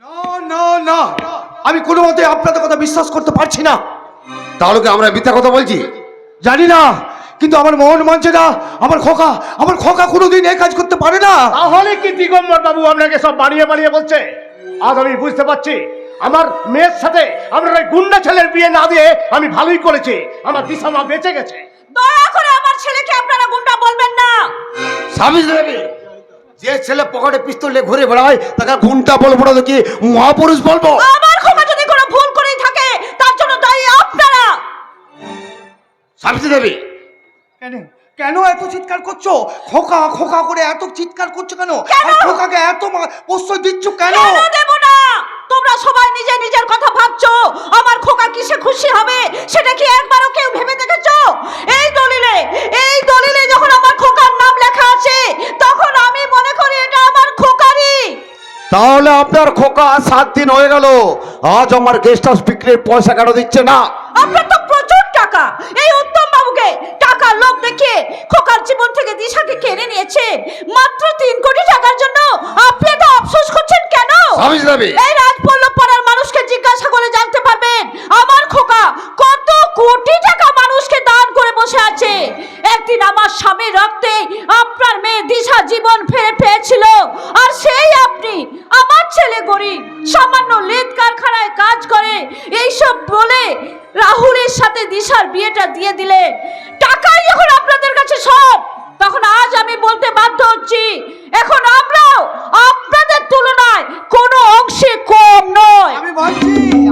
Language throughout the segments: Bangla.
না না না, আমি কোনো মতে আপনাদের কথা বিশ্বাস করতে পারছি না। তাহলে কি আমরা মিথ্যা কথা বলছি? জানি না, কিন্তু আমার মন মানছে না। আমার খোকা কোনোদিন এই কাজ করতে পারে না। তাহলে কি দিগম্বর বাবু আপনাকে সব বানিয়ে বানিয়ে বলছে? আজ আমি বুঝতে পারছি, আমার মেয়ের সাথে আপনার ওই গুন্ডা ছেলের বিয়ে না দিয়ে আমি ভালোই করেছি, আমার দিশা মা বেঁচে গেছে। দয়া করে আমার ছেলেকে আপনারা গুন্ডা বলবেন না। সাবিত্রী দেবী, যে ছেলে পকেটে পিস্তল নিয়ে ঘুরে বেড়ায় তাকে ঘন্টা বলবো না, কি মহাপুরুষ বলবো? আমার খোকা যদি কোনো ভুল করেই থাকে তার জন্য দায়ী আপনারা। সাবিত্রী দেবী, কেন কেন এত চিৎকার করছো? খোকা খোকা করে এত চিৎকার করছো কেন? কেন? আর খোকাকে এত প্রশ্রয় দিচ্ছ কেন? কেন দেব না? তোমরা সবাই নিজের কথা ভাবছো। আমার খোকা কিসে খুশি হবে সেটা কি একবারও কেউ ভেবে দেখেছো? এই দলিলে যখন আমার খোকার নাম লেখা আছে তখন আমি মনে করি এটা আমার খোকারই। তাহলে আপনার খোকা 7 দিন হয়ে গেল, আজ আমার গেস্ট হাউস বিক্রির পয়সা কেন দিচ্ছে না? আপনার তো প্রচুর টাকা। এই উত্তম বাবুকে টাকার লোভ দেখিয়ে খোকার জীবন থেকে দিশাকে কেড়ে নিয়েছে মাত্র 3 কোটি টাকার জন্য। আপনি তো আফসোস করছেন কেন? সাবিত্রী দেবী, এই রাজপল্লব পাড়ার মানুষকে জিজ্ঞাসা করে জানতে পারবেন আমার খোকা কত কোটি টাকা মানুষকে দান করে বসে আছে। একদিন আমার স্বামীর রক্তে আপনার মেয়ে দিশা জীবন ফিরে পেয়েছিল, আর সেই আপনি আমার ছেলে গরিব সামান্য লেদ কারখানায় কাজ করে এইসব বলে রাহুলের সাথে দিশার বিয়েটা দিয়ে দিলে। টাকাই যখন আপনাদের কাছে সব, তখন আজ আমি বলতে বাধ্য হচ্ছি এখন আমরাও আপনাদের তুলনায় কোনো অংশে কম নয়।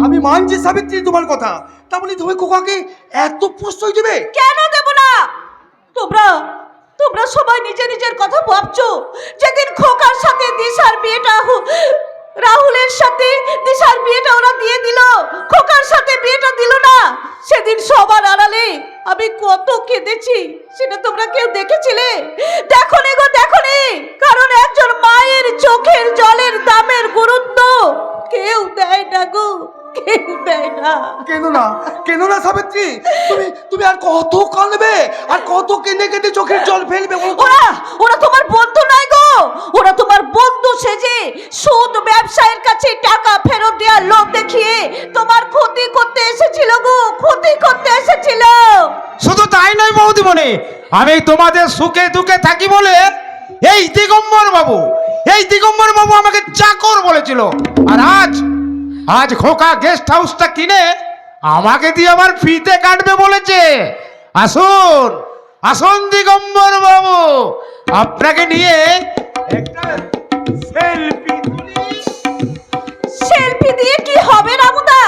আমি মানছি সাবিত্রী তোমার কথা। তা বলি তুমি খোকাকে এত প্রশ্রয় দেবে? কেন দেব না? তোমরা সবাই নিজের কথা ভাবছো। যেদিন খোকার সাথে দিশার বিয়েটা রাহুলের সাথে দিশার বিয়েটা ওরা দিয়ে দিল, খোকার সাথে বিয়েটা দিল না, সেদিন সবার আড়ালে আমি কত কেঁদেছি সেটা তোমরা কেউ দেখেছিলে? দেখোনি গো, দেখোনি। কারণ একজন মায়ের চোখের জলের দামের গুরুত্ব কেউ দেয় না গো, কেউ দেয় না। কেন না সাবিত্রী, তুমি আর কত কাঁদবে, আর কত কেঁদে কেঁদে চোখের জল ফেলবে? ওরা তোমার বন্ধু নয় গো, ওরা তোমার বন্ধু সেজে সুদ ব্যবসায়ীর কাছে টাকা ফেরত দেওয়ার লোভ দেখিয়ে তোমার ক্ষতি করতে এসেছিল গো, ক্ষতি করতে এসেছিল। শুধু তাই নয় বৌদিমণি, আমি তোমাদের সুখে দুঃখে থাকি বলে এই দিগম্বর বাবু আমাকে চাকর বলেছিল, আর আজ খোকা গেস্ট হাউসটা কিনে আমাকে দিয়ে আবার ফিতে কাটবে বলেছে। আসুন দিগম্বর বাবু, আপনাকে নিয়ে একটা সেলফি দিয়ে কি হবে রামুদা?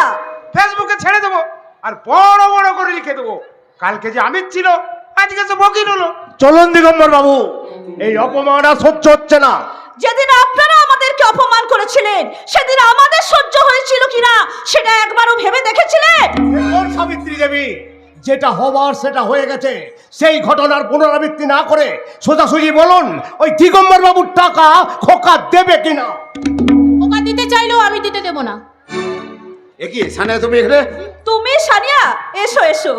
ফেসবুকে ছেড়ে দেবো, আর বড় বড় করে লিখে দেবো, কালকে যে আমির ছিল আজকে তো বকির হলো। চলুন দিগম্বর বাবু, এই অপমান আর সহ্য হচ্ছে না। যেদিন আপনারা আমাদেরকে অপমান করেছিলেন সেদিন আমাদের সহ্য হয়েছিল কিনা সেটা একবারও ভেবে দেখেছিলেন? ওর সাবিত্রী দেবী, যেটা হবার সেটা হয়ে গেছে, সেই ঘটনার পুনরাবৃত্তি না করে সোজাসুজি বলুন ওই দিগম্বর বাবুর টাকা খোকা দেবে কিনা। খোকা দিতে চাইলেও আমি দিতে দেব না। একই সানিয়া, তুমি এখানে? তুমি সানিয়া, এসো।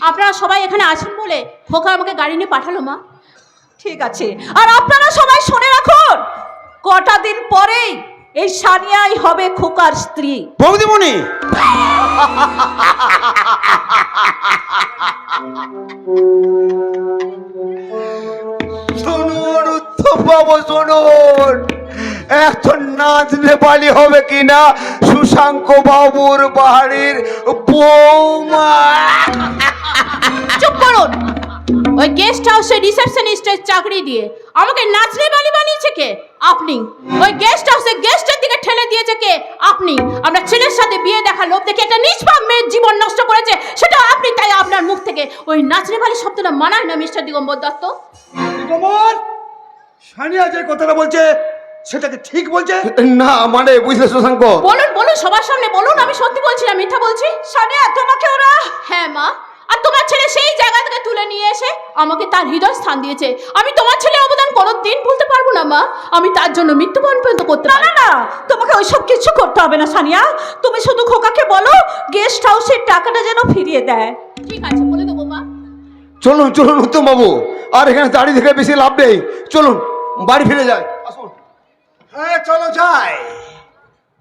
আপনারা সবাই এখানে আছেন বলে খোকা আমাকে গাড়ি নিয়ে পাঠালো মা। ঠিক আছে, আর আপনারা সবাই শুনে রাখুন, কটা দিন পরেই এই সানিয়াই হবে খোকার স্ত্রী। বৌদিমণি, শুনুন উত্তম বাবু, শুনুন, এখন নাচ নেপালি হবে কিনা সুশাঙ্ক বাবুর বাড়ির বৌমা। চুপ করুন। ওই গেস্ট হাউসে রিসেপশনিস্টের চাকরি দিয়ে আমাকে নাচনে বালি বানিয়েছে কে? আপনি। ওই গেস্ট হাউসে গেস্টের দিকে ঠেলে দিয়েছে কে? আপনি। আমরা ছেলের সাথে বিয়ে দেখা লোভ দেখে একটা নিষ্পাপ মেয়ের জীবন নষ্ট করেছে, সেটা আপনি। তাই আপনার মুখ থেকে ওই নাচনে বালি শব্দটা মানায় না মিস্টার দিগম্বর দত্ত। দিগম্বর, সানিয়া যে কথাটা বলছে সেটাকে ঠিক বলছে? না মানে বুঝলে সুশাঙ্ক? বলুন সবার সামনে বলুন, আমি সত্যি বলছি না মিথ্যা বলছি। সানিয়া, তোমাকে ওরা... হ্যাঁ মা, আর তোমার ছেলে সেই জায়গা থেকে তুলে নিয়ে এসে আমাকে তার হৃদয় স্থান দিয়েছে। আমি তোমার ছেলের অবদান কোনোদিন ভুলতে পারবো না মা। আমি তার জন্য মৃত্যুবরণ পর্যন্ত করতে পারি। না, তোমাকে ওইসব কিছু করতে হবে না সানিয়া। তুমি শুধু খোকাকে বলো গেস্ট হাউসের টাকাটা যেন ফিরিয়ে দেয়। ঠিক আছে, বলে দেবো মা। চলুন উত্তম বাবু, আর এখানে দাঁড়িয়ে থেকে বেশি লাভ নেই, চলুন বাড়ি ফিরে যাই। আসুন। হ্যাঁ চলো যাই।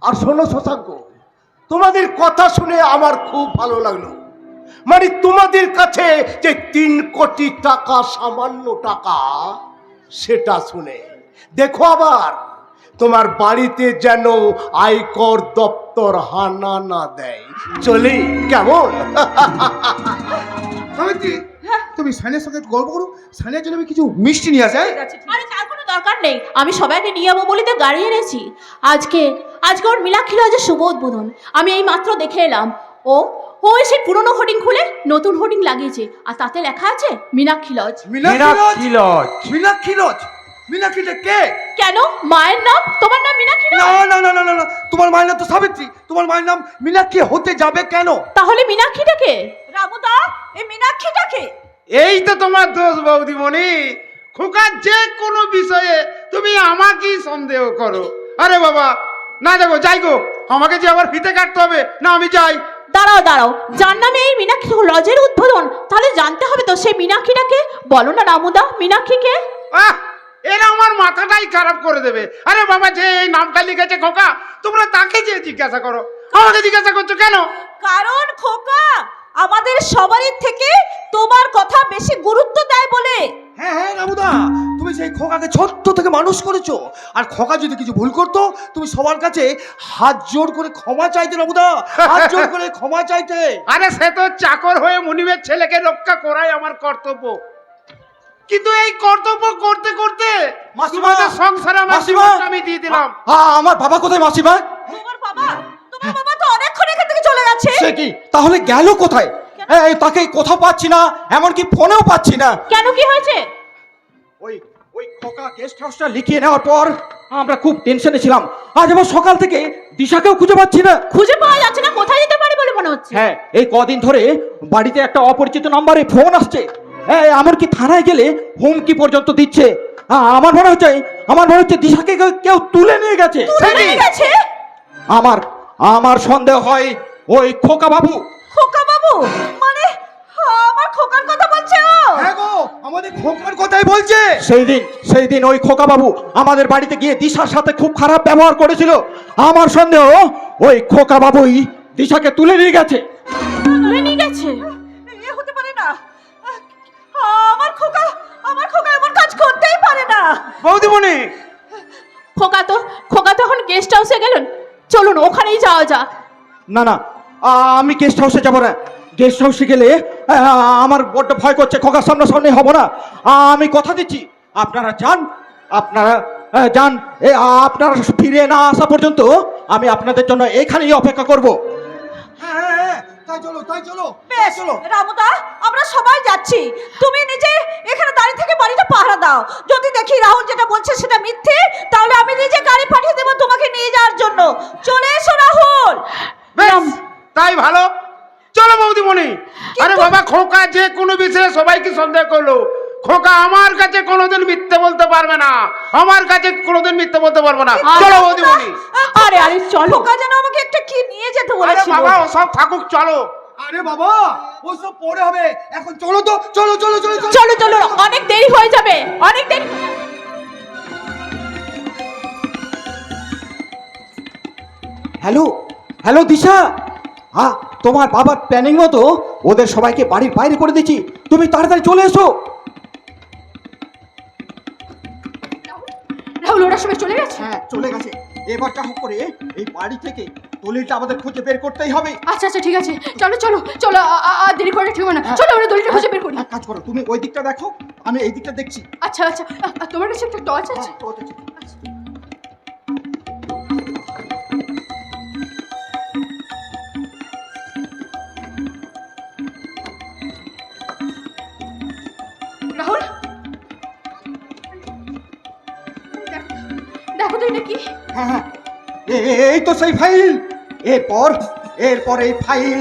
আর শোনো শশাঙ্ক, তোমাদের কথা শুনে আমার খুব ভালো লাগলো। মানে তোমাদের কাছে যে 3 কোটি টাকা সামান্য টাকা, সেটা শুনে দেখো আবার তোমার বাড়িতে যেন আয়কর দপ্তর হানা না দেয়। চলি কেমন? সাবিত্রী, তুমি সানিয়ার সঙ্গে একটু গল্প করো। সানিয়ার জন্য আমি কিছু মিষ্টি নিয়ে আসি। আরে তার কোনো দরকার নেই, আমি সবাইকে নিয়ে যাবো বলে তো গাড়ি এনেছি। আজকে ওর মীনাক্ষী লজের শুভ উদ্বোধন। আমি এই মাত্র দেখে এলাম। ও সেই পুরনো হোর্ডিং খুলে নতুন হোর্ডিং লাগিয়েছে, আর তাতে লেখা আছে Meenakshi lodge. Meenakshi lodge? Meenakshi lodge? মীনাক্ষীটা কে? কেন, মায়ের নাম? তোমার নাম মীনাক্ষী না নয়? না না না না না, তোমার মায়ের নাম তো সাবিত্রী, তোমার মায়ের নাম মীনাক্ষী হতে যাবে কেন? তাহলে মীনাক্ষীটা কে? রামুদা, এই মীনাক্ষীটা কে? এই তো তোমার দোষ বৌদিমণি, খোকার যে কোনো বিষয়ে তুমি আমাকেই সন্দেহ করো। আরে বাবা, না যাবো, যাই গো, আমাকে যে আবার ফিতে কাটতে হবে না, আমি যাই। দাঁড়াও, যার নামে এই মীনাক্ষী লজের উদ্বোধন, তাহলে জানতে হবে তো সেই মীনাক্ষীটাকে। বলো না রামুদা, মীনাক্ষীকে? এরা আমার মাথাটাই খারাপ করে দেবে। আরে বাবা, যে এই নামটা লিখেছে খোকা, তোমরা তাকে যে জিজ্ঞাসা করো, আমাকে জিজ্ঞাসা করছো কেন? কারণ খোকা আমাদের সবারই থেকে তোমার কথা বেশি গুরুত্ব দেয় বলে। হ্যাঁ হ্যাঁ রামুদা, তুমি সেই খোকাকে ছোট্ট থেকে মানুষ করেছো, আর খোকা যদি কিছু ভুল করতো তুমি সবার কাছে হাত জোড় করে ক্ষমা চাইতে। রামুদা, হাত জোড় করে ক্ষমা চাইতে। আরে সে তো চাকর হয়ে মুনিবের ছেলেকে রক্ষা করাই আমার কর্তব্য, কিন্তু এই কর্তব্য করতে করতে তোমাদের সংসারে আমার জীবনটা আমি দিয়ে দিলাম। আমার বাবা কোথায় মাসিমা? তোমার বাবা তো অনেকক্ষণ এখান থেকে চলে গেছে। সে কি তাহলে গেল কোথায়? তাকে কোথাও পাচ্ছি না, এমনকি ফোনেও পাচ্ছি না। কেন, কি হয়েছে? ওই খোকা গেস্ট হাউসটা লিখিয়ে নেওয়ার পর আমরা খুব টেনশনে ছিলাম। আজ আবার সকাল থেকে দিশাকেও খুঁজে পাচ্ছি না। খুঁজে পাওয়া যাচ্ছে না, কোথায় যেতে পারে বলে মনে হচ্ছে? হ্যাঁ, এই কদিন ধরে বাড়িতে একটা অপরিচিত নম্বরে ফোন আসছে। এমনকি থানায় গেলে হুমকি পর্যন্ত দিচ্ছে। আমার মনে হচ্ছে দিশাকে কেউ তুলে নিয়ে গেছে। আমার সন্দেহ হয় ওই খোকা বাবু। খোকা বাবু মানে আমার খোকার কথা বলছে ও? হ্যাঁ গো, আমাদের খোকার কথাই বলছে। সেই দিন ওই খোকা বাবু আমাদের বাড়িতে গিয়ে দিশার সাথে খুব খারাপ ব্যবহার করেছিল। আমার সন্দেহ ওই খোকা বাবুই দিশাকে তুলে নিয়ে গেছে। তুলে নিয়ে গেছে? এ হতে পারে না। আমার খোকা এমন কাজ করতেই পারে না। বৌদিমণি, খোকা তো এখন গেস্ট হাউসে গেলেন, চলুন ওখানেই যাওয়া যাক। না আমি গেস্ট হাউসে যাবো না। গেস্ট হাউসে গেলে আমার বড্ড ভয় করছে। খোকার সামনাসামনি হব না। আমি কথা দিচ্ছি, আপনারা যান। আপনারা ফিরে না আসা পর্যন্ত আমি আপনাদের জন্য এখানেই অপেক্ষা করব। তাই চলো। বেশ রামুদা, আমরা সবাই যাচ্ছি। তুমি নিজে এখানে দাঁড়িয়ে থেকে বাড়িটা পাহারা দাও। যদি দেখি রাহুল যেটা বলছে সেটা মিথ্যে, তাহলে আমি নিজে গাড়ি পাঠিয়ে দেবো তোমাকে নিয়ে যাওয়ার জন্য। চলে এসো রাহুল। বেশ, তাই ভালো, চলো বৌদিমণি। আরে বাবা, খোকা যে কোনো বিষয়ে সবাইকে সন্দেহ করলো, খোকা আমার কাছে কোনোদিন মিথ্যে বলতে পারবে না। চলো বৌদিমণি। আরে চলো। খোকা যেন আমাকে একটা কি নিয়ে যেতে আরে বলেছিল। বাবা, ও সব থাকুক, চলো। আরে বাবা, ওসব পরে হবে, এখন চলো তো। চলো। চলো, অনেক দেরি হয়ে যাবে, অনেক দেরি। হ্যালো দিশা, তোমার বাবার প্ল্যানিং মতো ওদের সবাইকে বাড়ির বাইরে করে দিচ্ছি। তুমি তাড়াতাড়ি চলে এসো। রাহুল, ওরা সবাই চলে গেছে? হ্যাঁ, চলে গেছে। এবার যা হোক করে এই বাড়ি থেকে দলিলটা আমাদের খুঁজে বের করতেই হবে। আচ্ছা ঠিক আছে, চলো, দেরি করে ঠিক না। চলো আমরা দলিলটা খুঁজে বের করি। এক কাজ করো, তুমি ওই দিকটা দেখো, আমি এই দিকটা দেখছি। আচ্ছা, তোমার কাছে একটা টর্চ আছে? রাহুল, দেখো তো এটা কি? হ্যাঁ, এই তো সেই ফাইল। এরপর এই ফাইল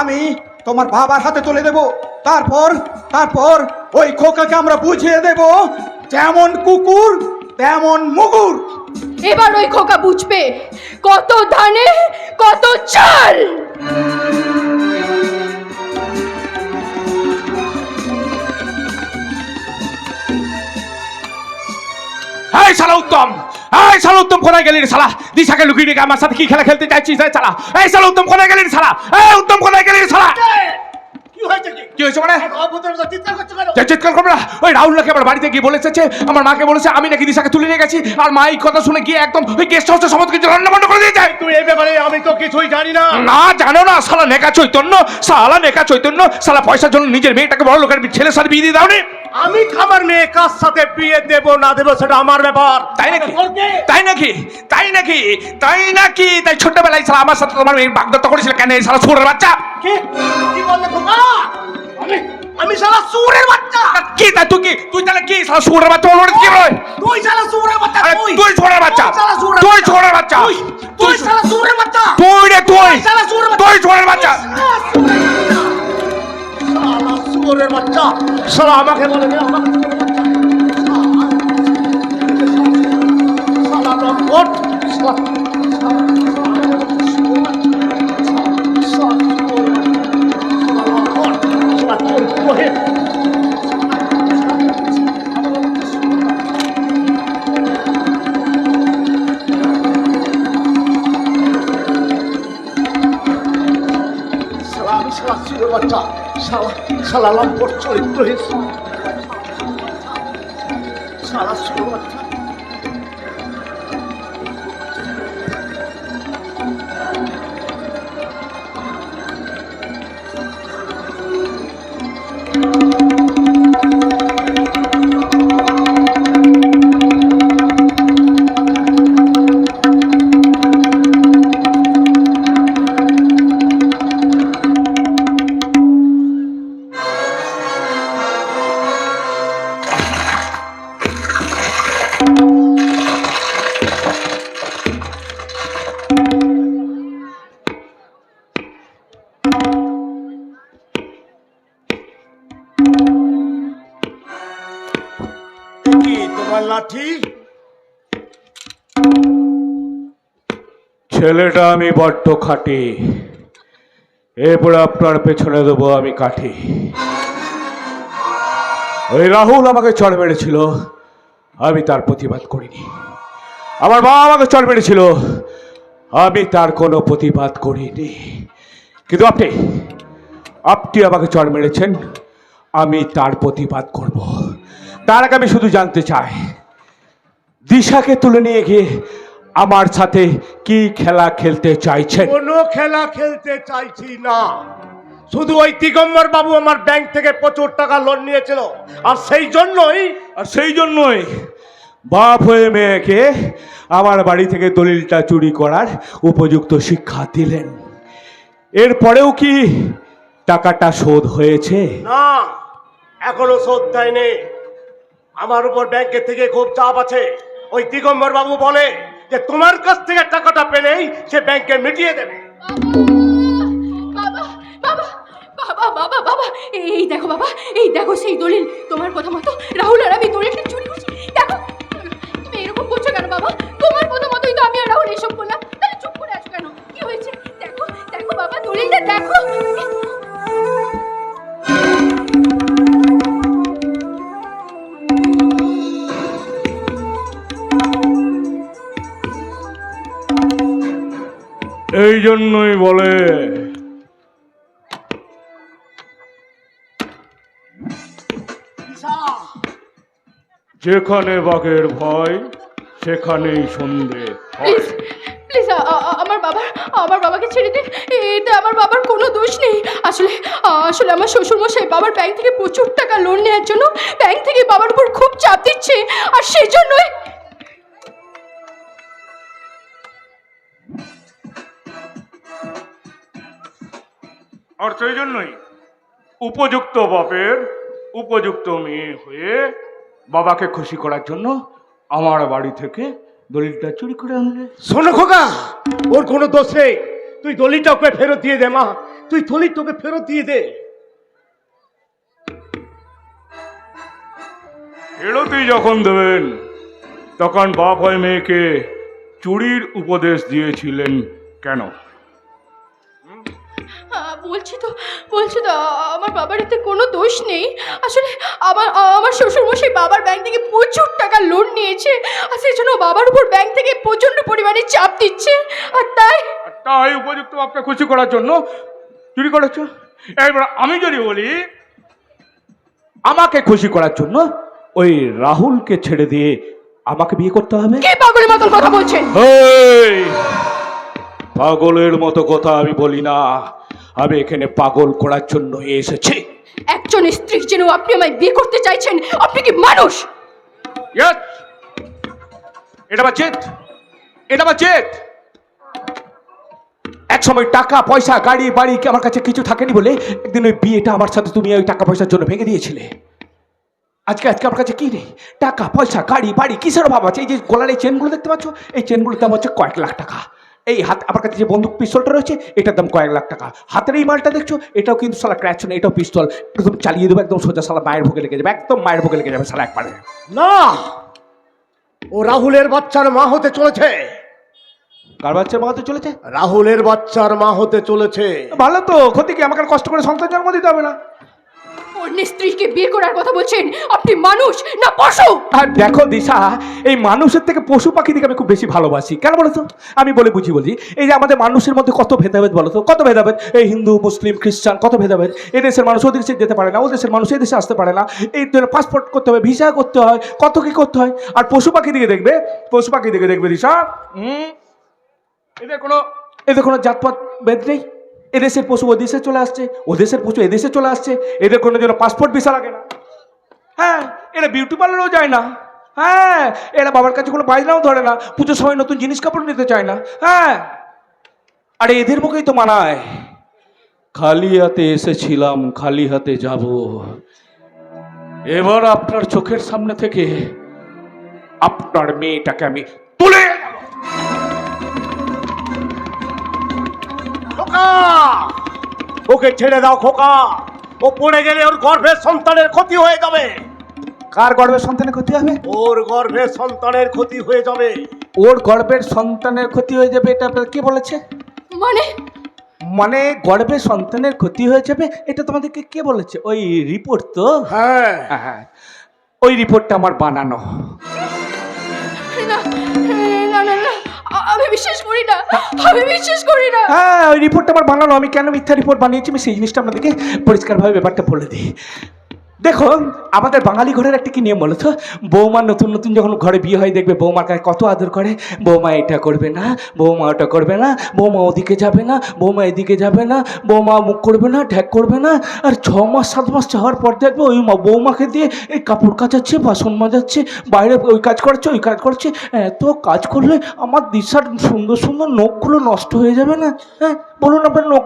আমি তোমার বাবার হাতে তুলে দেব। তারপর ওই খোকাকে আমরা বুঝিয়ে দেব, যেমন কুকুর তেমন মুগুর। এবার ওই খোকা বুঝবে কত ধানে কত চাল। এই শালা উত্তম, এই শালা উত্তম কোথায় গেলি রে শালা? দিশাকে লুকিয়ে রেখে আমার সাথে কি খেলা খেলতে চাইছিস রে শালা? এই শালা উত্তম কোথায় গেলি রে শালা? এই উত্তম কোথায় গেলি রে শালা? কি হয়েছে কি? কি হয়েছে মানে? অভদ্রতা চিৎকার করছো কেন? চিৎকার করবে না। ওই রাহুল নাকি আমার বাড়িতে গিয়ে বলে এসেছে, আমার মাকে বলেছে আমি নাকি দিশাকে তুলে নিয়ে গেছি, আর মা এই কথা শুনে গিয়ে একদম ওই গেস্ট হাউসে সমস্ত কিছু রান্না বান্না করে দিয়ে যায়। তুই এই ব্যাপারে আমি তো কিছুই জানি না। না জানো না শালা নেকা চৈতন্য, শালা নেকা চৈতন্য, শালা পয়সার জন্য নিজের মেয়েটাকে বড় লোকের ছেলের সাথে বিয়ে দিয়ে দাও নি। আমি আমার মেয়ে কার সাথে বিয়ে দেব না দেব সেটা আমার ব্যাপার। তাই নাকি? তোর কে? তাই নাকি? তাই নাকি? তাই নাকি? তাই ছোটবেলায় শালা আমার সাথে তোমার মেয়ের বাগদত্তা করেছিল কেন এই শালা সুরের বাচ্চা? কি কি বললে খোকা? আমি শালা সুরের বাচ্চা। কি তা তুই কি? তুই তাহলে কি শালা সুরের বাচ্চা বলবো কি বল? তুই শালা সুরের বাচ্চা। আরে তুই সুরের বাচ্চা। শালা সুরের তুই বাচ্চা। সুরের বাচ্চা। তুই শালা সুরের বাচ্চা। তুই রে তুই। শালা সুরের বাচ্চা। তুই সুরের বাচ্চা। শালা সুরের বাচ্চা। শালা আমাকে বলে রে আমাকে শালা লম্পট। আমি শালা সুরের বাচ্চা। শালা লম্পট চরিত্রহীন শালা সুরের বাচ্চা। কি তোমার লাঠি? ছেলেটা আমি বড্ড খাটি, এরপরে আপনার পেছনে দেবো আমি কাঠি। ওই রাহুল আমাকে চড় মেরেছিল, আমি তার প্রতিবাদ করিনি। আমার মা আমাকে চড় মেরেছিল, আমি তার কোনো প্রতিবাদ করিনি। কিন্তু আপনি আমাকে চড় মেরেছেন, আমি তার প্রতিবাদ করব। তার আগে আমি শুধু জানতে চাই, দিশাকে তুলে নিয়ে গিয়ে আমার সাথে কি খেলা খেলতে চাইছেন? কোনো খেলা খেলতে চাইছি না। শুধু ওই দিগম্বর বাবু আমার ব্যাংক থেকে প্রচুর টাকা লোন নিয়েছিল, আর সেই জন্যই বাপ হয়ে মেয়েকে আমার বাড়ি থেকে দলিলটা চুরি করার উপযুক্ত শিক্ষা দিলেন। এরপরেও কি টাকাটা শোধ হয়েছে? না, এখনো শোধ দেয়নি। আমার উপর ব্যাংকের থেকে খুব চাপ আছে। ওই দিগম্বর বাবু বলে যে তোমার কাছ থেকে টাকাটা পেলেই সে ব্যাংকে মিটিয়ে দেবে। বাবা বাবা বাবা বাবা বাবা এই দেখো বাবা, এই দেখো সেই দলিল। তোমার কথা মতো রাহুল আর আমি দলিলটা চুরি করছি। দেখো তুমি এরকম করছো কেন বাবা? তোমার কথা মতোই তো আমি আর রাহুল এসব করলাম, তাহলে চুপ করে আছো কেন? কি হয়েছে দেখো দেখো বাবা, দলিলটা দেখো। এই জন্যই বলে যেখানে বাঘের ভয় সেখানেই সন্ধে। প্লিজ প্লিজ আমার বাবাকে ছেড়ে দিন। এতে আমার বাবার কোনো দোষ নেই। আসলে আসলে আমার শ্বশুরমশাই বাবার ব্যাংক থেকে প্রচুর টাকা লোন নেওয়ার জন্য ব্যাংক থেকে বাবার উপর খুব চাপ দিচ্ছে, আর সেই জন্যই উপযুক্ত বাপের উপযুক্ত মেয়ে হয়ে বাবাকে খুশি করার জন্য আমার বাড়ি থেকে দলিলটা চুরি করে আনলে। শোনো খোকা, ওর কোনো দোষ নেই। তুই দলিলটা ওকে ফেরত দিয়ে দে মা, তুই দলিলটা ওকে ফেরত দিয়ে দে। ফেরতই যখন দেবেন তখন বাপ হয় মেয়েকে চুরির উপদেশ দিয়েছিলেন কেন? বলছি তো আমার বাবার এতে কোনো দোষ নেই। আসলে আমার শ্বশুরমশাই বাবার ব্যাংক থেকে প্রচুর টাকা লোন নিয়েছে, আর সেই জন্য বাবার উপর ব্যাংক থেকে প্রচণ্ড পরিমাণে চাপ দিচ্ছে, আর তাই উপযুক্ত আপনাকে খুশি করার জন্য চুরি করেছ। এবার আমি যদি বলি আমাকে খুশি করার জন্য ওই রাহুলকে ছেড়ে দিয়ে আমাকে বিয়ে করতে হবে। কে পাগলের মতন কথা বলছেন? এই, পাগলের মতো কথা আমি বলি না, আমি এখানে পাগল করার জন্য এসেছি। একজন স্ত্রী যেন আপনি আমায় বিয়ে করতে চাইছেন, আপনি কি মানুষ? Yes! এটা আমার জেদ, এটা আমার জেদ। এক সময় টাকা পয়সা গাড়ি বাড়ি আমার কাছে কিছু থাকেনি বলে একদিন ওই বিয়েটা আমার সাথে তুমি ওই টাকা পয়সার জন্য ভেঙে দিয়েছিলে। আজকে আমার কাছে কি নেই, টাকা পয়সা গাড়ি বাড়ি কিসের অভাব আছে? এই যে গলার এই চেনগুলো দেখতে পাচ্ছ, এই চেনগুলোর দাম হচ্ছে কয়েক লাখ টাকা। এই হাত আমার কাছে যে বন্দুক পিস্তলটা রয়েছে এটার দাম কয়েক লাখ টাকা। হাতের এই মালটা দেখছো, এটাও কিন্তু সালা ক্র্যাচ না, এটাও পিস্তল। একদম চালিয়ে দেবো, একদম সোজা সালা মায়ের ভোগে লেগে যাবে, একদম মায়ের ভোগে লেগে যাবে সালা একবারে। না, ও রাহুলের বাচ্চার মা হতে চলেছে। কার বাচ্চার মা হতে চলেছে? রাহুলের বাচ্চার মা হতে চলেছে। ভালো তো, ক্ষতি কি? আমাকে আর কষ্ট করে সন্তান জন্ম দিতে হবে না। অন্য স্ত্রীকে বিয়ে করার কথা বলছেন, আপনি মানুষ না পশু? আর দেখো দিশা, এই মানুষের থেকে পশু পাখিদিকে আমি খুব বেশি ভালোবাসি। কেন বলো তো? আমি বলি এই যে আমাদের মানুষের মধ্যে কত ভেদাভেদ, বলো তো কত ভেদাভেদ। এই হিন্দু মুসলিম খ্রিস্টান কত ভেদাভেদ। এই দেশের মানুষ ও দেশে যেতে পারে না, ও দেশের মানুষ এই দেশে আসতে পারে না। এই পাসপোর্ট করতে হবে, ভিসা করতে হয়, কত কি করতে হয়। আর পশু পাখি দিকে দেখবে দিশা, এদের কোনো জাতপাত ভেদ নেই। এদেশের পশু ও দেশে চলে আসছে, ও দেশের পশু এদেশে চলে আসছে। এদের কোনো জন্য পাসপোর্ট ভিসা লাগে না। হ্যাঁ, এরা বিউটি পার্লারও যায় না। হ্যাঁ, এরা বাবার কাছে কোনো বাজনাও ধরে না, পুজোর সময় নতুন জিনিস কাপড় নিতে চায় না। হ্যাঁ, আরে এদের মুখেই তো মানায়, খালি হাতে এসেছিলাম খালি হাতে যাব। এবার আপনার চোখের সামনে থেকে আপনার মেয়েটাকে আমি তুলে খোকা, ওকে ছেড়ে দাও খোকা। ও পড়ে গেলে ওর গর্ভের সন্তানের ক্ষতি হয়ে যাবে। কার গর্ভের সন্তানের ক্ষতি হবে? ওর গর্ভের সন্তানের ক্ষতি হয়ে যাবে। ওর গর্ভের সন্তানের ক্ষতি হয়ে যাবে, এটা আপনার কে বলেছে? মানে গর্ভের সন্তানের ক্ষতি হয়ে যাবে, এটা তোমাদেরকে কে বলেছে? ওই রিপোর্ট তো? হ্যাঁ, হ্যাঁ, ওই রিপোর্টটা আমার বানানো। না না না না, আমি বিশ্বাস করি না, আমি বিশ্বাস করি না। হ্যাঁ, ওই রিপোর্টটা আমার বানানো। আমি কেন মিথ্যা রিপোর্ট বানিয়েছি আমি সেই জিনিসটা আপনাদেরকে পরিষ্কারভাবে ব্যাপারটা বলে দিই। দেখো, আমাদের বাঙালি ঘরের একটা কি নিয়ম বলো তো? বৌমা নতুন নতুন যখন ঘরে বিয়ে হয় দেখবে বৌমার কাছে কত আদর করে। বৌমা এটা করবে না, বৌমা ওটা করবে না, বৌমা ওদিকে যাবে না, বৌমা এদিকে যাবে না, বৌমা মুখ করবে না, ঢ্যাক করবে না। আর 6 মাস 7 মাস যাওয়ার পর দেখবে ওই বৌমাকে দিয়ে এই কাপড় কাচাচ্ছে, বাসন মাজাচ্ছে, বাইরে ওই কাজ করছে ওই কাজ করছে। এত কাজ করলে আমার দিশার সুন্দর সুন্দর নখগুলো নষ্ট হয়ে যাবে না? হ্যাঁ বলুন, আপনার নখ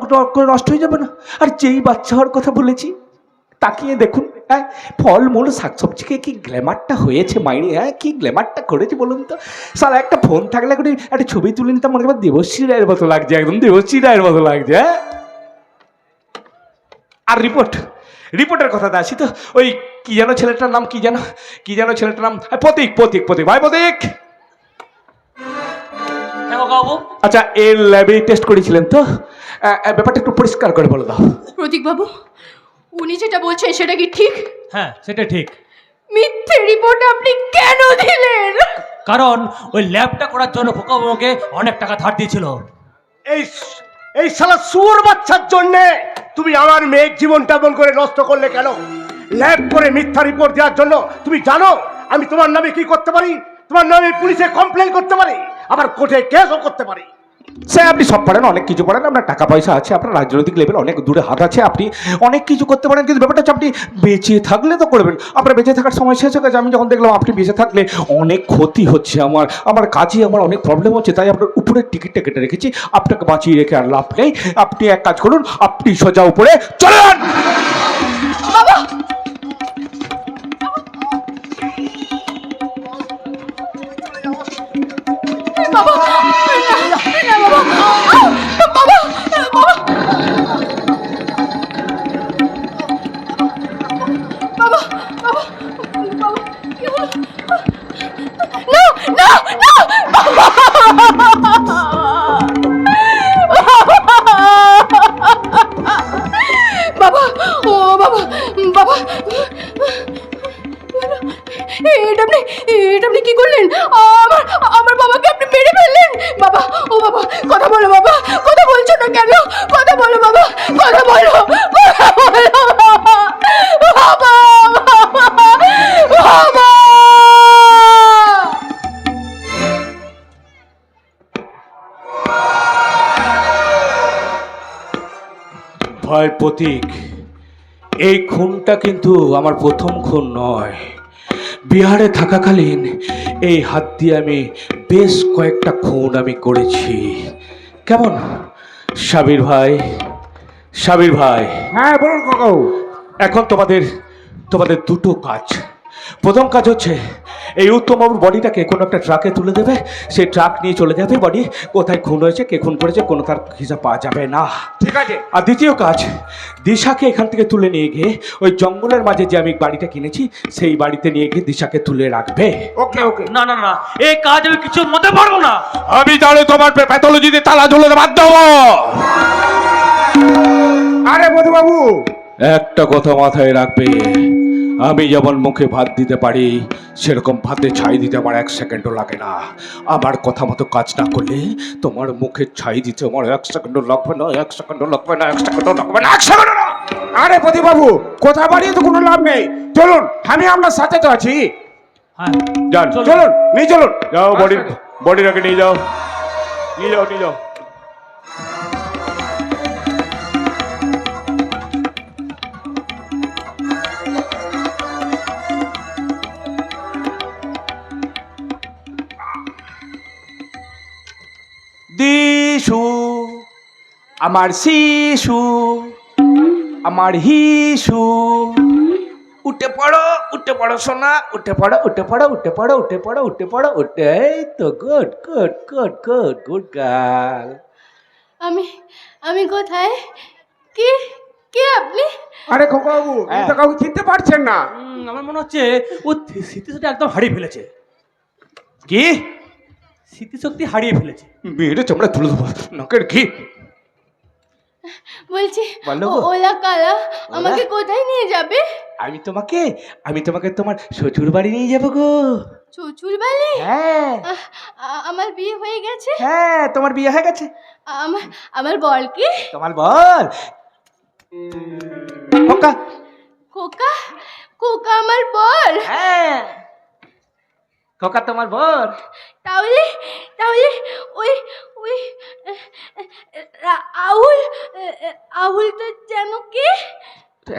নষ্ট হয়ে যাবে না? আর যেই বাচ্চা হওয়ার কথা বলেছি, তাকিয়ে দেখুন, হ্যাঁ ফলমূল শাকসবজিকে কি গ্ল্যামারটা হয়েছে মাইরি। হ্যাঁ, কি গ্ল্যামারটা করেছে বলুন তো? সারা একটা ফোন থাকলে করে একটা ছবি তুলে নিতাম, মনে হয় দেবশ্রী রায়ের মতো লাগছে, একদম দেবশ্রী রায়ের মতো লাগছে। হ্যাঁ, আর রিপোর্টের কথাটা আসি তো, ওই কি যেন ছেলেটার নাম, কি যেন ছেলেটার নাম, প্রতীক ভাই, প্রতীক। আচ্ছা, এর ল্যাবে টেস্ট করেছিলেন তো? ব্যাপারটা একটু পরিষ্কার করে বলে দাও। প্রতীক বাবু, উনি যেটা বলছেন সেটা কি ঠিক? হ্যাঁ, সেটা ঠিক। মিথ্যে রিপোর্ট আপনি কেন দিলেন? কারণ ওই ল্যাবটা করার জন্য খোকাবাবুকে অনেক টাকা ধার দিয়েছিল। এই শালা শুয়োর বাচ্চার জন্যে তুমি আমার মেয়ের জীবনটা এমন করে নষ্ট করলে কেন? ল্যাব করে মিথ্যা রিপোর্ট দেওয়ার জন্য তুমি জানো আমি তোমার নামে কি করতে পারি? তোমার নামে পুলিশে কমপ্লেন করতে পারি, আবার কোর্টে কেসও করতে পারি। সে আপনি সব পারেন, অনেক কিছু পারেন, আপনার টাকা পয়সা আছে, আপনার রাজনৈতিক লেভেল অনেক দূরে হাত আছে, আপনি অনেক কিছু করতে পারেন। কিন্তু ব্যাপারটা হচ্ছে আপনি বেঁচে থাকলে তো করবেন। আপনার বেঁচে থাকার সময় শেষ হয়ে গেছে। আমি যখন দেখলাম আপনি বেঁচে থাকলে অনেক ক্ষতি হচ্ছে আমার কাজে আমার অনেক প্রবলেম হচ্ছে, তাই আপনার উপরের টিকিটটা কেটে রেখেছি। আপনাকে বাঁচিয়ে রেখে আর লাভ নেই। আপনি এক কাজ করুন, আপনি সোজা উপরে চলে যান। বাবা, না বাবা, বাবা, বাবা, বাবা, বাবা, কি হলো? না না না, বাবা, ভয়ের প্রতীক। এই খুনটা কিন্তু আমার প্রথম খুন নয়। বিহারে থাকাকালীন এই হাত দিয়ে আমি বেশ কয়েকটা খুন আমি করেছি। কেমন সাবির ভাই? সাবির ভাই, হ্যাঁ বলুন কাকাও। এখন তোমাদের দুটো কাজ। প্রথম কাজ হচ্ছে এই উত্তমবাবুর বডিটাকে কোনো একটা ট্রাকে তুলে দেবে, সেই ট্রাক নিয়ে চলে যাবে বডি, কোথায় খুন হয়েছে, কে খুন করেছে, কোনো তার হিসাব পাওয়া যাবে না। ঠিক আছে। আর দ্বিতীয় কাজ, দিশাকে এখান থেকে তুলে নিয়ে গিয়ে ওই জঙ্গলের মাঝে যে আমি বাড়িটা কিনেছি সেই বাড়িতে নিয়ে গিয়ে দিশাকে তুলে রাখবে। ওকে ওকে। না না না, এই কাজ আমি কিছু মতে পারবো না। আমি তাহলে তোমার প্যাথোলজিতে তালা ঝুলে বাধ্য হবো। আরে মধুবাবু, একটা কথা মাথায় রাখবে, আমি যেমন মুখে ভাত দিতে পারি সেরকম ভাতে ছাই দিতে আমার 1 সেকেন্ডও লাগে না। আমার কথা মতো কাজ না করলে তোমার মুখে ছাই দিতে আমার 1 সেকেন্ডও লাগবে না, 1 সেকেন্ডও লাগবে না, 1 সেকেন্ডও লাগবে না, 1 সেকেন্ডও না। আরে মধুবাবু, কথা বাড়িয়ে তো কোনো লাভ নেই। চলুন, আমি আপনার সাথে তো আছি। হ্যাঁ, যান, চলুন, নিয়ে চলুন। যাও বডিটাকে নিয়ে যাও, নিয়ে যাও, নিয়ে যাও। দিশু আমার শিশু, আমার হিসু, উঠে পড়ো সোনা, উঠে পড়ো, উঠে পড়ো, উঠে পড়ো, উঠে পড়ো, উঠে পড়ো, উঠে। এই তো good good good good good girl. আমি কোথায়? কে কে আপনি? আরে খোকাবাবু, আপনি তো কাউকে চিনতে পারছেন না। আমার মনে হচ্ছে ও স্মৃতিশক্তি একদম হারিয়ে ফেলেছে। কি স্মৃতিশক্তি হারিয়ে ফেলেছে। মেয়েটা চামড়া তুলে দেবো নাকের ঘি। বলছি বলো গো। ওলা কালা আমাকে কোথায় নিয়ে যাবে? আমি তোমাকে তোমার শ্বশুর বাড়ি নিয়ে যাবো গো। শ্বশুর বাড়ি? হ্যাঁ আমার বিয়ে হয়ে গেছে। হ্যাঁ, তোমার বিয়ে হয়ে গেছে। আমার বর কি? তোমার বল খোকা। খোকা? খোকা আমার বর? হ্যাঁ, খোকা তোমার বল। তাহলে তাহলে ওই ওই রাহুল তো যেন কে?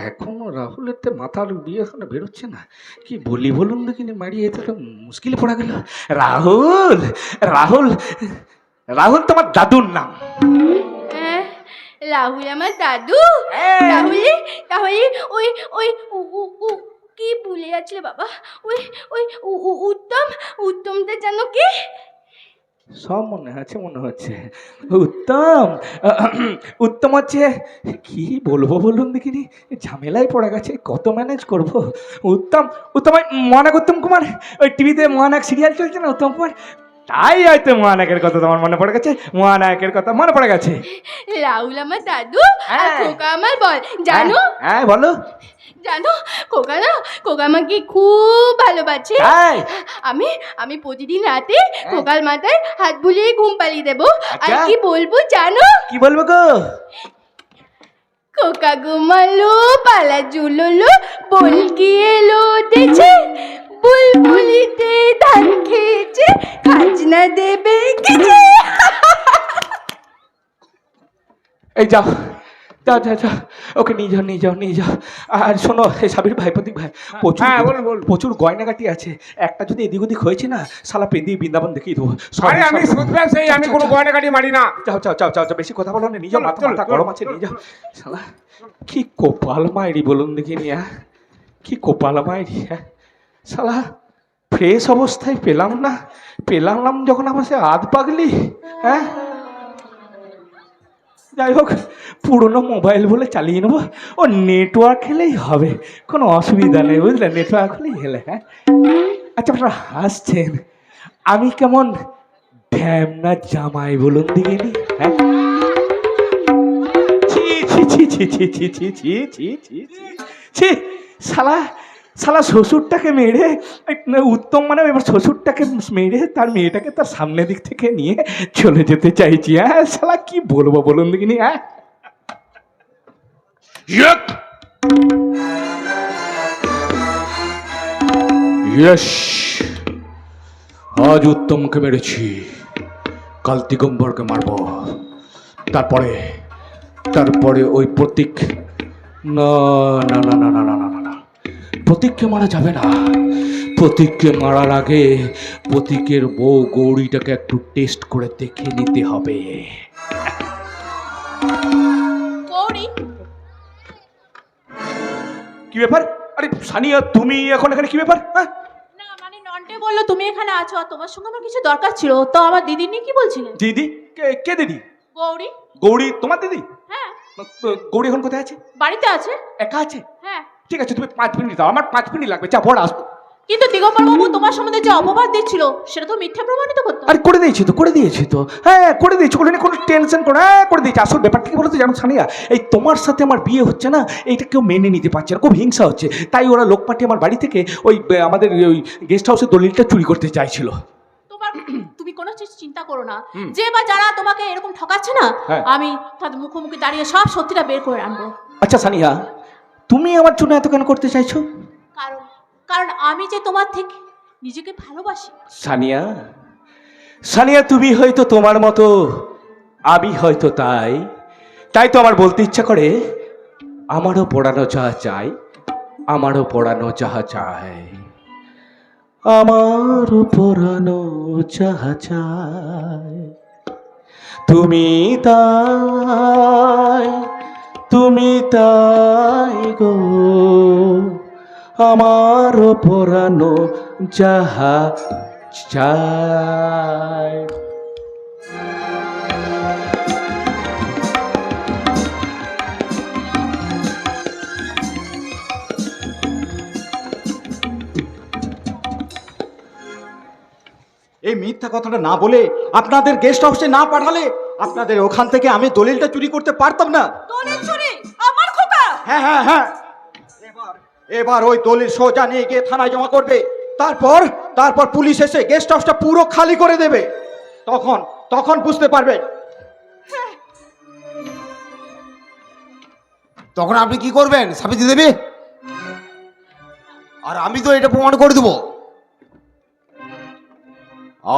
এখনো রাহুলের তো মাথার বিয়ে এখনো বেরোচ্ছে না। কি বলি বলুন দেখিনি, মারিয়ে তো মুশকিলে পড়া গেল। রাহুল রাহুল রাহুল তোমার দাদুর নাম। রাহুল আমার দাদু? তাহলে তাহলে ওই ওই কি ভুলে যাচ্ছিলে বাবা? ওই ওই উত্তমটা যেন কে? সব মনে হচ্ছে উত্তম হচ্ছে, কি বলবো বলুন দেখিনি, ঝামেলায় পড়ে গেছে, কত ম্যানেজ করব। উত্তম মহানায়ক উত্তম কুমার, ওই টিভিতে মহানায়ক সিরিয়াল চলছে না, উত্তম কুমার, তাই হয়তো মহানায়কের কথা তোমার মনে পড়ে গেছে, মহানায়কের কথা মনে পড়ে গেছে। রাহুল আমার দাদু আর খোকা আমার বল, জানো? হ্যাঁ বলো। জানো খোকা আমাকে খুব ভালোবাসে। আমি প্রতিদিন রাতে খোকার মাথায় হাত বুলিয়ে ঘুম পালিয়ে দেবো। আর কি বলবো জানো? কি বলবো গো? খোকা ঘুমালো, পালা ঝুললো, বলকি এলো উঠেছে, বুলবুলিতে ধান খেয়েছে, খাজনা দেবে গেছে। এই যাও, ওকে নিয়ে যাও। আর শোনো, সাবির ভাই, প্রতীক ভাই, প্রচুর গয়নাগাটি আছে। একটা যদি এদিক ওদিক হয়েছে না, শালা পেন্দি বৃন্দাবন দেখিয়ে দেবো। আরে আমি শুনবেন, সেই আমি কোনো গয়নাগাটি মারি না। যাও, বেশি কথা বলো না, নিয়ে যাও, মাথা গরম আছে, নিয়ে যাও। শালা কি কপাল মাইরি বলুন দেখিনি, কি কপাল মাইরি। শালা ফ্রেশ অবস্থায় পেলাম যখন আমার সে আধ পাগলি। হ্যাঁ, যাই হোক, পুরোনো মোবাইল বলে চালিয়ে নেবো, ও নেটওয়ার্ক হলেই হবে, কোনো অসুবিধা নেই, বুঝলে, নেটওয়ার্ক হলেই হেলে। হ্যাঁ, আচ্ছা, আপনারা হাসছেন, আমি কেমন ঢ্যামনা জামাই বলুন দিকেনি? হ্যাঁ, ছি, শালা শ্বশুরটাকে মেরে, উত্তম মানে এবার শ্বশুরটাকে মেরে তার মেয়েটাকে তার সামনের দিক থেকে নিয়ে চলে যেতে চাইছি। হ্যাঁ, শালা কি বলবো বলুন দেখিনি। হ্যাঁ, আজ উত্তমকে মেরেছি, কাল দিগম্বরকে মারব, তারপরে ওই প্রতীক, না না না না না না না না না, প্রতীককে মারা যাবে না। প্রতীককে মারার আগে প্রতীকের বউ গৌরীটাকে একটু টেস্ট করে দেখে নিতে হবে। গৌরী, কি ব্যাপার? আরে সানিয়া, তুমি এখন এখানে কি ব্যাপার? হ্যাঁ, না মানে নন্টে বললো তুমি এখানে আছো আর তোমার সঙ্গে আমার কিছু দরকার ছিল, তো আমার দিদি নিয়ে কি বলছিলেন? দিদি? কে দিদি? গৌরী। গৌরী তোমার দিদি? হ্যাঁ। গৌরী এখন কোথায় আছে? বাড়িতে আছে। একা আছে? হ্যাঁ। ঠিক আছে, তুমি 5 মিনিট দাও, আমার 5 মিনিট লাগবে, যা বড় আসবো। কিন্তু দিগম্বর বাবু তোমার সম্বন্ধে যে অপবাদ দিচ্ছিল সেটা তো মিথ্যা প্রমাণিত করতো। আরে করে দিয়েছি তো, হ্যাঁ করে দিয়েছি, কোনো টেনশন করো, হ্যাঁ করে দিয়েছি। আসল ব্যাপারটা কি বলতো জানো সানিয়া, এই তোমার সাথে আমার বিয়ে হচ্ছে না, এইটা কেউ মেনে নিতে পারছে না, খুব হিংসা হচ্ছে। তাই ওরা লোক পাঠিয়ে আমার বাড়ি থেকে ওই আমাদের ওই গেস্ট হাউসের দলিলটা চুরি করতে চাইছিল। তুমি কোনো চিন্তা করো না, যে বা যারা তোমাকে এরকম ঠকাচ্ছে না, হ্যাঁ। আমি তাদের মুখোমুখি দাঁড়িয়ে সব সত্যিটা বের করে আনবো। আচ্ছা সানিয়া, তুমি আমার জন্য এত কেন করতে চাইছো? কারণ আমি যে তোমার থেকে নিজেকে ভালোবাসি। সানিয়া, তুমি হয়তো তোমার মতো, আমি হয়তো তাই তো আমার বলতে ইচ্ছা করে, আমারও পড়ানো যাহা চাই, আমারও পড়ানো যাহা চাই, আমারও পড়ানো যাহা চাই, তুমি তাই গো, আমারও পড়ানো যাহা চাই। এই মিথ্যা কথাটা না বলে আপনাদের গেস্ট হাউসে না পাঠালে আপনাদের ওখান থেকে আমি দলিলটা চুরি করতে পারতাম না। দলিল চুরি? আমার খোকা! হ্যাঁ হ্যাঁ হ্যাঁ, এবার ওই দলিল সোজা নিয়ে গিয়ে থানায় জমা করবে। তারপর পুলিশ এসে গেস্ট হাউসটা পুরো খালি করে দেবে। তখন বুঝতে পারবে। তখন আপনি কি করবেন সাবিত্রী দেবী? আর আমি তো এটা প্রমাণ করে দেবো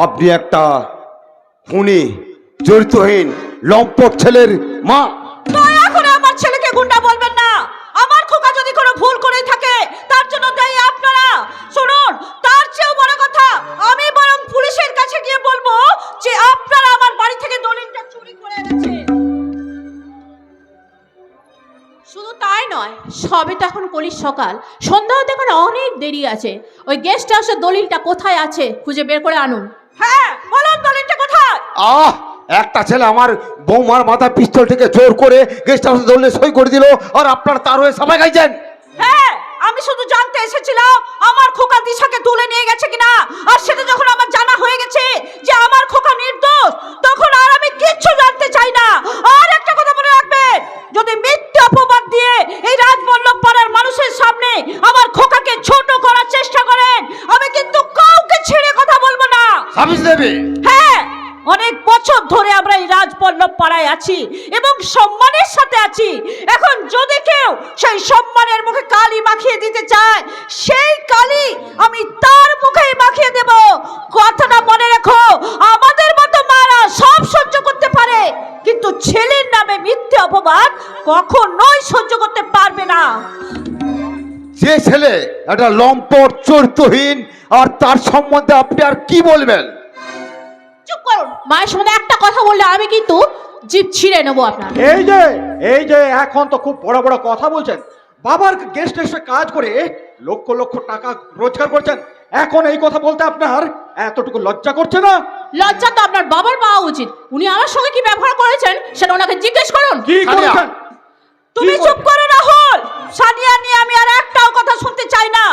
আপনি একটা খুনি, চরিত্রহীন, লম্পট ছেলের মা। দয়া করে আমার ছেলেকে গুন্ডা বলবেন না। আমার খোকা যদি কোনো ভুল করে থাকে তার জন্য দায়ী আপনারা। শুনুন, তার চেয়েও বড় কথা, আমি বরং পুলিশের কাছে গিয়ে বলবো যে আপনারা আমার বাড়ি থেকে দলিলটা চুরি করে এনেছেন। শুধু তাই নয়, সবে তো এখন কলির সকাল, সন্ধ্যা হতে এখন অনেক দেরি আছে। ওই গেস্ট হাউসের দলিলটা কোথায় আছে খুঁজে বের করে আনুন। হ্যাঁ, বলুন দলিলটা কোথায়? একটা ছেলে আমার বৌমার মাথায় পিস্তল থেকে জোর করে গেস্ট হাউসে দৌড়লে সই করে দিল, আর আপনার তার হয়ে সবাই গাইছেন। হ্যাঁ, আমি শুধু জানতে এসেছিলাম আমার খোকা দিশাকে তুলে নিয়ে গেছে কিনা। আর সেটা যখন আমার জানা হয়ে গেছে যে আমার খোকা নির্দোষ, তখন আর আমি কিচ্ছু জানতে চাই না। আর একটা কথা মনে রাখবেন, যদি মিথ্যা অপবাদ দিয়ে এই রাজবল্লভ পাড়ার মানুষের সামনে আমার খোকাকে ছোট করার চেষ্টা করেন, আমি কিন্তু কাউকে ছেড়ে কথা বলবো না। সাবিত্রী দেবী, হ্যাঁ, অনেক বছর ধরে আমরা এই রাজবল্লভ পাড়ায় আছি এবং সম্মানের সাথে আছি। এখন যদি কেউ সেই সম্মানের মুখে কালি মাখিয়ে দিতে চায়, সেই কালি আমি তার মুখেই মাখিয়ে দেব। কথাটা মনে রেখো, আমাদের মতো মারা সব সহ্য করতে পারে, কিন্তু ছেলের নামে মিথ্যে অপবাদ কখনোই সহ্য করতে পারবে না। যে ছেলে একটা লম্পট, চরিত্রহীন, আর তার সম্বন্ধে আপনি আর কি বলবেন? চুপ করুন, মায়ের সম্বন্ধে একটা কথা বললে আমি কিন্তু জিভ ছিঁড়ে নেবো আপনার। এই যে এখন তো খুব বড় বড় কথা বলছেন। বাবার গেস্ট হাউসে কাজ করে লক্ষ লক্ষ টাকা রোজগার করছেন, এখন এই কথা বলতে আপনার এতটুকু লজ্জা করছে না? লজ্জা তো আপনার বাবার পাওয়া উচিত। উনি আমার সঙ্গে কি ব্যবহার করেছেন সেটা ওনাকে জিজ্ঞেস করুন। কি করেছেন? তুমি চুপ করো রাহুল। সানিয়া নিয়ে আমি আর একটাও কথা শুনতে চাই না।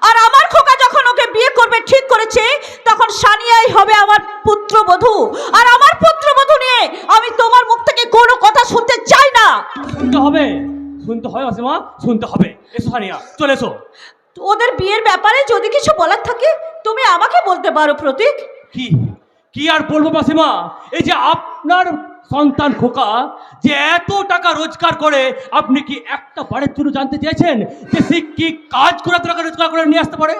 আর আমার খোকা যখন ওকে বিয়ে করবে ঠিক করেছে, তখন সানিয়াই হবে আমার পুত্রবধূ। আর আমার পুত্রবধূ নিয়ে আমি তোমার মুখ থেকে কোনো কথা শুনতে চাই না। শুনতে হবে মাসিমা, শুনতে হবে। এসো সানিয়া, চলে এসো। ওদের বিয়ের ব্যাপারে যদি কিছু বলার থাকে তুমি আমাকে বলতে পারো প্রতীক। কি আর বলবো মাসিমা, এই যে আপনার সন্তান খোকা যে এত টাকা রোজগার করে, আপনি কি একটা বারের জন্য জানতে চেয়েছেন যে সে কি কাজ করে এত টাকা রোজগার করে নিয়ে আসতে পারে?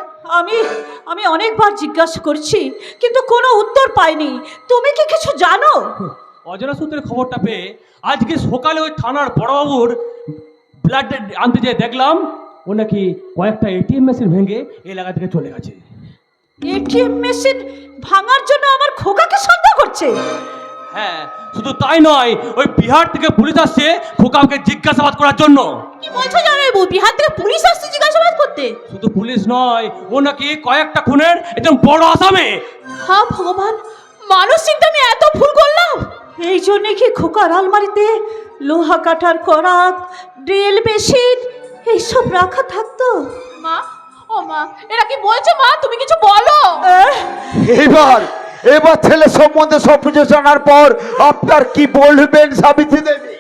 আমি অনেকবার জিজ্ঞাসা করছি কিন্তু কোনো উত্তর পাইনি। তুমি কি কিছু জানো? অজানা সূত্রে খবরটা পেয়ে আজকে সকালে ওই থানার বড়বাবুর ব্লাড আনতে যেয়ে দেখলাম ও নাকি কয়েকটা এটিএম মেশিন ভেঙে এই এলাকা থেকে চলে গেছে। এটিএম মেশিন ভাঙার জন্য আমার খোকাকে সন্দেহ করছে। হ্যাঁ, শুধু তাই নয়, ওই বিহার থেকে পুলিশ আসছে খোকাকে জিজ্ঞাসাবাদ করার জন্য। কি বলছো জামাইবাবু, বিহার থেকে পুলিশ আসছে জিজ্ঞাসাবাদ করতে? শুধু পুলিশ নয়, ও নাকি কয়েকটা খুনের একজন বড় আসামি। হ্যাঁ ভগবান, মানুষ চিন্তা আমি এত ভুল করলাম। এই জন্যে কি খোকার আলমারিতে লোহা কাটার করাত, ড্রিল মেশিন এইসব রাখা থাকতো? মা, ও মা, এরা কি বলছে মা? তুমি কিছু বলো। এবার ছেলে সম্বন্ধে সব কিছু জানার পর আপনার কি বলবেন সাবিত্রী দেবী?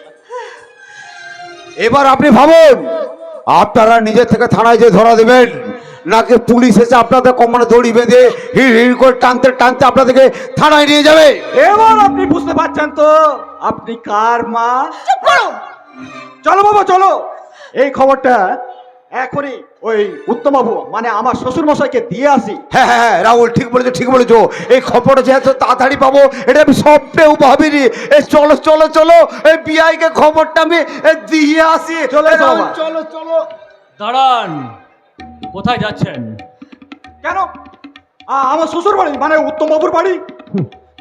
এবার আপনি ভাবুন, আপনারা নিজে থেকে থানায় যে ধরা দেবেন, নাকি পুলিশ এসে আপনাদের কোমরে দড়ি বেঁধে হিড় হিড় করে টানতে টানতে আপনাদেরকে থানায় নিয়ে যাবে? এবার আপনি বুঝতে পারছেন তো আপনি কার মা? চুপ করো। চলো বাবা চলো, এই খবরটা এখনই ওই উত্তমবাবু মানে আমার শ্বশুর মশাইকে দিয়ে আসি। হ্যাঁ হ্যাঁ হ্যাঁ, রাহুল ঠিক বলেছো, ঠিক বলেছো। এই খবরটা যে এত তাড়াতাড়ি পাবো এটা আমি স্বপ্নেও ভাবিনি। এই চলো চলো চলো, এই বিআইকে খবরটা আমি দিয়ে আসি। চলো, এই রাহুল, বাবা। চলো চলো। দাঁড়ান, কোথায় যাচ্ছেন? কেন? আমার শ্বশুর বাড়ি মানে উত্তমবাবুর বাড়ি।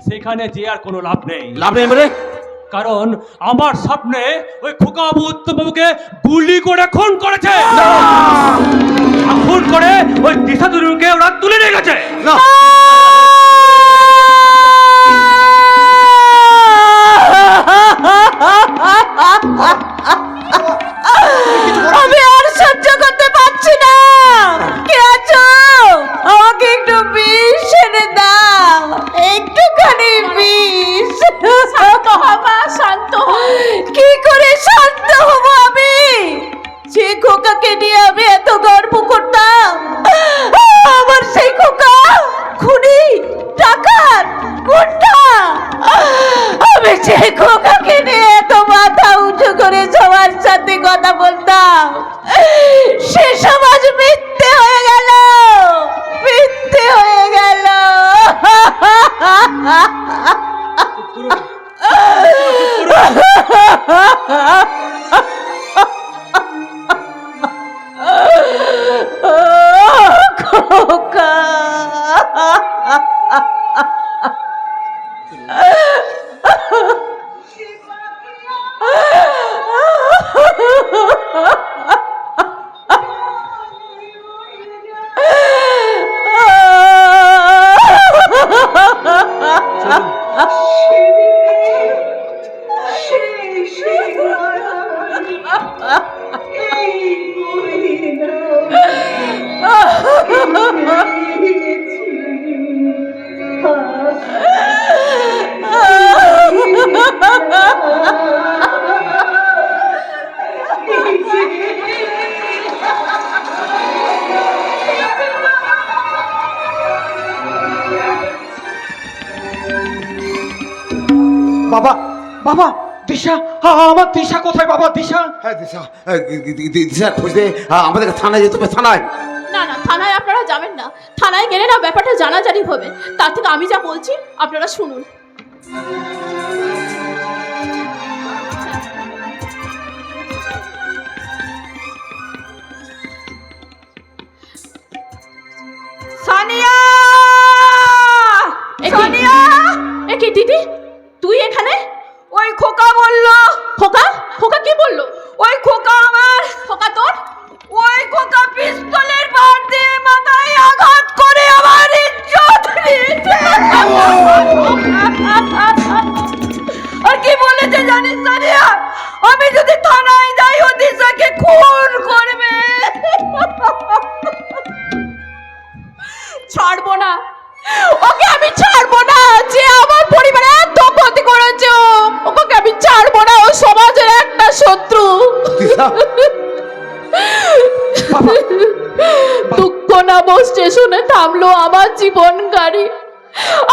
সেখানে যে আর কোনো লাভ নেই। লাভ নেই মানে? কারণ আমার সামনে ওই খোকাবাবু উত্তমবাবুকে গুলি করে খুন করেছে। আর খুন করে ওই দিশা দুরুকে ওরা তুলে নিয়ে গেছে। না, আমি আর সহ্য করতে পারছি না। কে আছো? আমাকে একটু বিষ এনে দাও, একটুখানি বিষ। শান্ত হ মা, শান্ত হ। কি করে শান্ত হব আমি? যে খোকাকে নিয়ে আমি এত গর্ব করতাম, আমার সেই খোকা খুনি, ডাকাত, গুন্ডা। আমি যে খোকাকে নিয়ে এত মাথা উঁচু করে সবার সাথে কথা বলতাম, সে সমাজ মিথ্যে হয়ে গেল, মিথ্যে হয়ে গেল। খোকা, বাবা বাবা, দিশা, আমার দিশা কোথায় বাবা? দিশা? হ্যাঁ দিশা, দিশা খুঁজতে আমাদেরকে থানায় যেতে হবে। থানায়? না না, থানায় আপনারা যাবেন না। থানায় গেলে না ব্যাপারটা জানাজানি হবে। তার থেকে আমি যা বলছি আপনারা শুনুন। সানিয়া, সানিয়া! এ কি দিদি, তুই এখানে? ওই খোকা বললো। খোকা? খোকা কি বললো? ওই খোকা আমার, খোকা তোর? ওই খোকা পিস্তলের বার দিয়ে মাথায় আঘাত করে আমার ইজ্জত নিয়েছে। আর কি বলেছে জানিস সানিয়া? আমি যদি থানায় যাই ও দিশাকে খুন করবে। ছাড়বো না ওকে, আমি ছাড়বো না। যে আমার পরিবারে এত ক্ষতি করেছে, ওকে আমি ছাড়বো না। ও সমাজের একটা শত্রু। দিশা, দুঃখ নামক স্টেশনে থামলো আমার জীবন গাড়ি।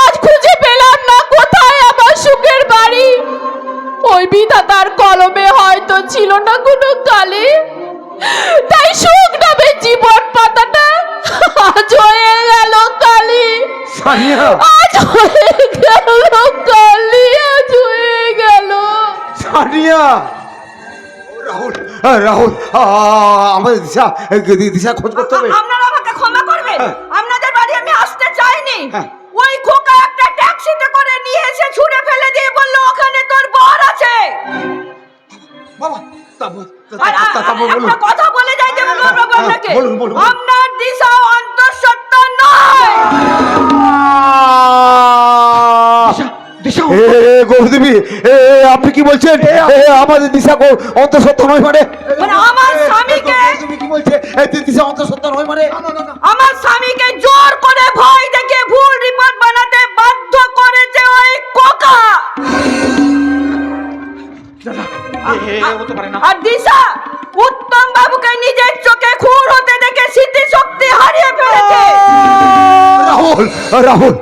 আজ খুঁজে পেলাম না কোথায় আমার সুখের বাড়ি। ওই বিধাতার কলমে হয়তো ছিল না কোনো কালি, তাই সুখ নামে জীবন পাতাটা আজ হয়ে গেল কালি। সানিয়া, আজ হয়ে গেল কালি, আজ হয়ে রানিয়া রাহুল রাহুল আমাদের দিশা দিশা খোঁজ করতে হবে। আপনারা আমাকে ক্ষমা করবেন, হ্যাঁ। আপনাদের বাড়ি আমি আসতে চাইনি। হ্যাঁ। ওই খোকা একটা ট্যাক্সিতে করে নিয়ে এসে ছুঁড়ে ফেলে দিয়ে বলল ওখানে তোর বর আছে। বাবা আর একটা কথা বলে যাই দেব বাবু আপনাকে, বলুন, বলুন। আপনার দিশা অন্তঃসত্ত্বা নয়। গৌরদেবী আপনি কি বলছেন? আমাদের দিশা অন্তঃসত্ত্বা নয় মানে? মানে আমার স্বামীকে তুমি কি বলছে দিশা অন্তঃসত্ত্বা নয় মানে? আমার স্বামীকে জোর করে ভয় দেখে ভুল রিপোর্ট বানাতে বাধ্য করেছে ওই কোকা। আর দিশা উত্তম বাবুকে নিজের চোখে খুন হতে দেখে স্মৃতিশক্তি হারিয়ে ফেলেছে। রাহুল রাহুল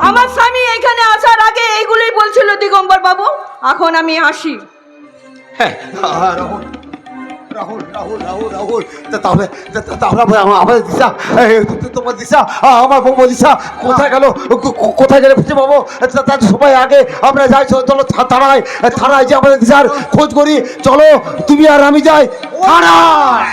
আমার স্বামী এখানে আসার আগে এইগুলোই বলছিল দিগম্বর বাবু, এখন আমি আসি। রাহুল রাহুল রাহুল রাহুল রাহুল তাহলে আমাদের দিশা তোমার দিশা আমার বউ দিশা কোথায় গেল? কোথায় গেলে খুঁজে পাবো? তার সবাই আগে আমরা যাই, চলো থানায় থানায় যে আমাদের দিশার খোঁজ করি। চলো তুমি আর আমি যাই থানায়।